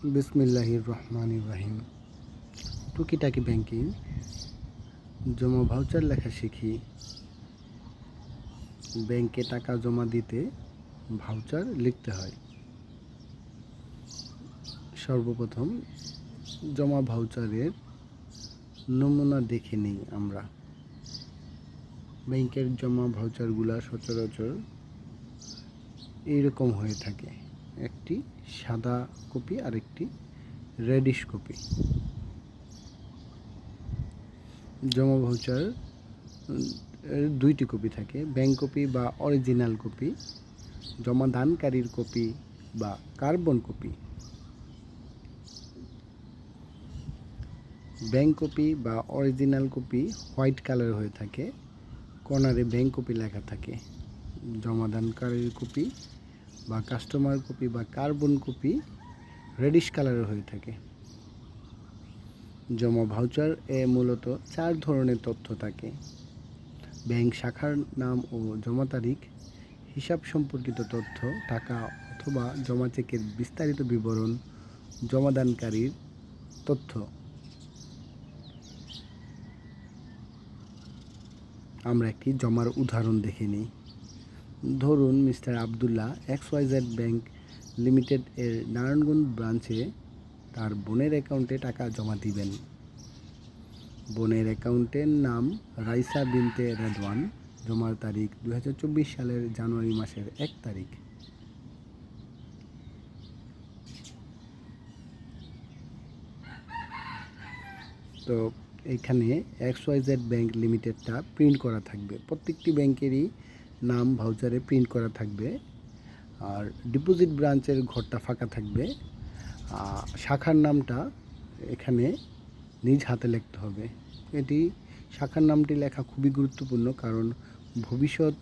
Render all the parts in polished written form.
বিসমিল্লাহির রহমানির রহিম। টুকিটাকি ব্যাংকিং, জমা ভাউচার লেখা শিখি। ব্যাংকে টাকা জমা দিতে ভাউচার লিখতে হয়। সর্বপ্রথম জমা ভাউচারের নমুনা দেখে নিই আমরা। ব্যাংকের জমা ভাউচারগুলো সচরাচর এইরকম হয়ে থাকে, একটি সাদা কপি আর একটি রেডিশ কপি। জমা ভাউচার দুইটি কপি থাকে, ব্যাংক কপি বা অরিজিনাল কপি, জমাদানকারীর কপি বা কার্বন কপি। ব্যাংক কপি বা অরিজিনাল কপি হোয়াইট কালার হয়ে থাকে, কর্নারে ব্যাংক কপি লেখা থাকে। জমাদানকারীর কপি বা কাস্টমার কপি বা কার্বন কপি রেডিশ কালারের হয়ে থাকে। জমা ভাউচার মূলত 4 ধরনের তথ্য থাকে: ব্যাংক শাখার নাম ও জমা তারিখ, হিসাব সম্পর্কিত তথ্য, টাকা অথবা জমা চেকের বিস্তারিত বিবরণ, জমাদানকারীর তথ্য। আমরা একটি জমার উদাহরণ দেখে নিই। ধরুন mister Abdullah XYZ bank limited এর নারায়ণগঞ্জ ব্রাঞ্চে তার বোনের অ্যাকাউন্টে টাকা জমা দিবেন। বোনের অ্যাকাউন্টের নাম রাইসা বিনতে রেদওয়ান, জমার তারিখ 2024 সালের জানুয়ারি মাসের 1 তারিখ। তো এখানে XYZ ব্যাংক লিমিটেডটা প্রিন্ট করা থাকবে, প্রত্যেকটি ব্যাংকেরই নাম ভাউচারে প্রিন্ট করা থাকবে। আর ডিপোজিট ব্রাঞ্চের ঘরটা ফাঁকা থাকবে। শাখার নামটা এখানে নিজ হাতে লিখতে হবে। এটি শাখার নামটি লেখা খুবই গুরুত্বপূর্ণ, কারণ ভবিষ্যৎ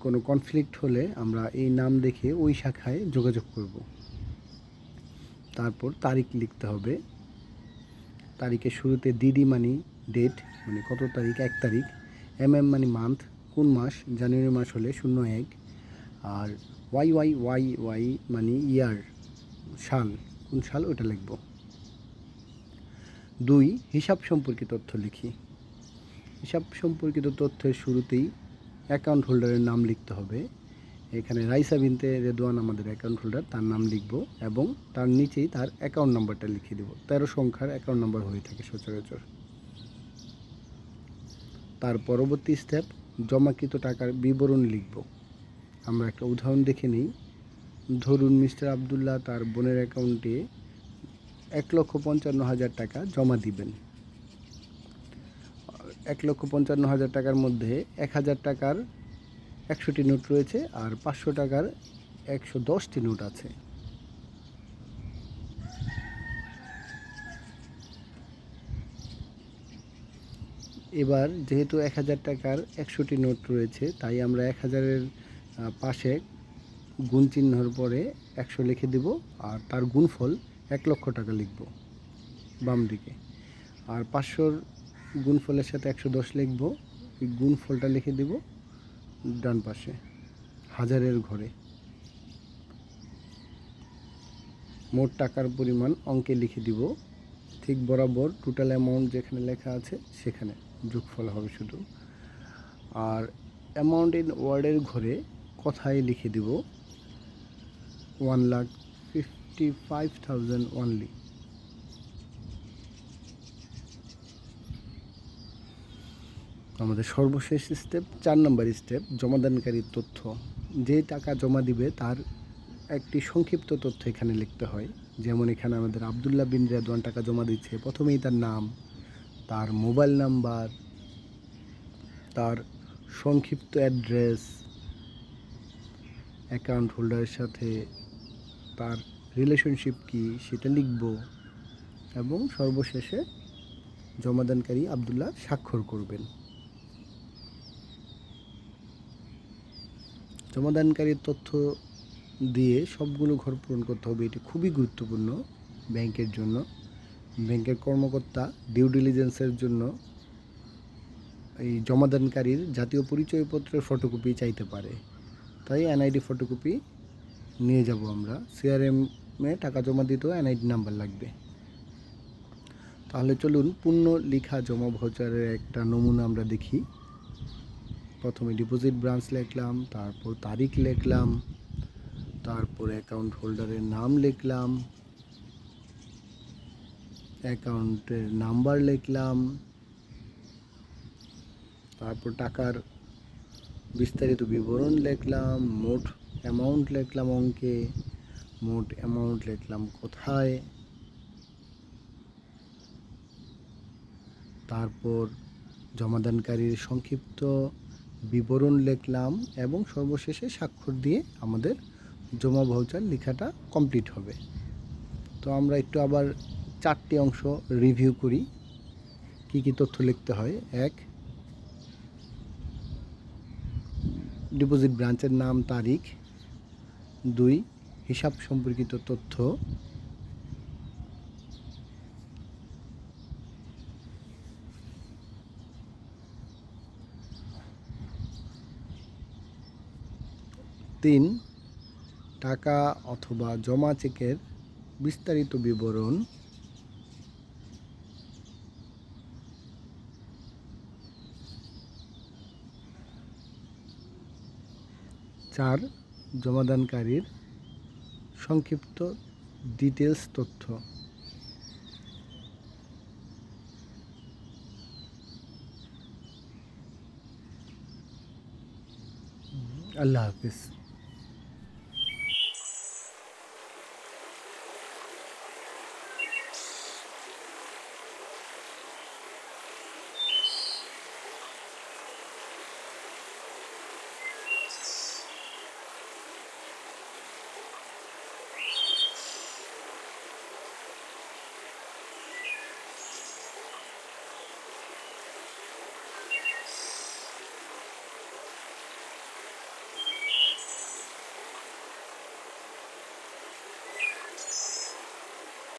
কোনো কনফ্লিক্ট হলে আমরা এই নাম দেখে ওই শাখায় যোগাযোগ করব। তারপর তারিখ লিখতে হবে। তারিখের শুরুতে DD মানে ডেট, মানে কত তারিখ, 1 তারিখ। MM মানে মান্থ, কোন মাস, জানুয়ারি মাস হলে 01। আর YY মানে ইয়ার, সাল, কোন সাল ওটা লিখব। 2, হিসাব সম্পর্কিত তথ্য লিখি। হিসাব সম্পর্কিত তথ্যের শুরুতেই অ্যাকাউন্ট হোল্ডারের নাম লিখতে হবে। এখানে রাইসা বিনতে রেদওয়ান আমাদের অ্যাকাউন্ট হোল্ডার, তার নাম লিখব এবং তার নিচেই তার অ্যাকাউন্ট নাম্বারটা লিখে দেব। 13 সংখ্যার অ্যাকাউন্ট নাম্বার হয়ে থাকে সচরাচর। তার পরবর্তী স্টেপ, জমাকৃত টাকার বিবরণ লিখব। আমরা একটা উদাহরণ দেখে নিই। ধরুন মিস্টার আবদুল্লাহ তার বোনের অ্যাকাউন্টে 1,55,000 টাকা জমা দিবেন। 1,55,000 টাকার মধ্যে 1,000 টাকার 100টি নোট রয়েছে আর 500 টাকার 110টি নোট আছে। এবার যেহেতু 1,000 টাকার 100টি নোট রয়েছে, তাই আমরা 1,000-এর পাশে গুণ চিহ্নর পরে 100 লিখে দেব আর তার গুণফল 1 লক্ষ টাকা লিখব বাম দিকে। আর 500-র গুণফলের সাথে 110 লিখব, এই গুণফলটা লিখে দেব ডান পাশে হাজারের ঘরে। মোট টাকার পরিমাণ অঙ্কে লিখে দিব, ঠিক বরাবর টোটাল অ্যামাউন্ট যেখানে লেখা আছে সেখানে যোগফল হবে শুধু। আর অ্যামাউন্ট ইন ওয়ার্ডের ঘরে কথায় লিখে দেব 1,55,000 অনলি। আমাদের সর্বশেষ স্টেপ, 4 নম্বর স্টেপ, জমাদানকারীর তথ্য। যে টাকা জমা দিবে তার একটি সংক্ষিপ্ত তথ্য এখানে লিখতে হয়। যেমন এখানে আমাদের আবদুল্লাহ বিন রেদওয়ান টাকা জমা দিচ্ছে, প্রথমেই তার নাম, তার মোবাইল নাম্বার, তার সংক্ষিপ্ত অ্যাড্রেস, অ্যাকাউন্ট হোল্ডারের সাথে তার রিলেশনশিপ কী সেটা লিখব এবং সর্বশেষে জমাদানকারী আবদুল্লাহ স্বাক্ষর করবেন। জমাদানকারীর তথ্য দিয়ে সবগুলো ঘর পূরণ করতে হবে, এটি খুবই গুরুত্বপূর্ণ ব্যাংকের জন্য। ব্যাংকের কর্মকর্তা ডিউ ডিলিজেন্সের জন্য এই জমাদানকারীর জাতীয় পরিচয়পত্রের ফটোকপি চাইতে পারে, তাই NID ফটোকপি নিয়ে যাব আমরা। CRM টাকা জমা দিতেও এনআইডি নাম্বার লাগবে। তাহলে চলুন পূর্ণ লেখা জমা ভাউচারের একটা নমুনা আমরা দেখি। প্রথমে ডিপোজিট ব্রাঞ্চ লিখলাম, তারপর তারিখ লিখলাম, তারপর অ্যাকাউন্ট হোল্ডারের নাম লিখলাম, অ্যাকাউন্টের নাম্বার লিখলাম, তারপর টাকার বিস্তারিত বিবরণ লিখলাম, মোট অ্যামাউন্ট লিখলাম অঙ্কে, মোট অ্যামাউন্ট লিখলাম কোথায়, তারপর জমাদানকারীর সংক্ষিপ্ত বিবরণ লিখলাম এবং সর্বশেষে স্বাক্ষর দিয়ে আমাদের জমা ভাউচার লেখাটা কমপ্লিট হবে। তো আমরা একটু আবার 4টি অংশ রিভিউ করি কি কি তথ্য লিখতে হয়। 1, ডিপোজিট ব্রাঞ্চের নাম তারিখ। 2, হিসাব সম্পর্কিত তথ্য। 3, টাকা অথবা জমা চেকের বিস্তারিত বিবরণ। 4, জমাদানকারীর সংক্ষিপ্ত ডিটেলস তথ্য। আল্লাহ হাফিজ।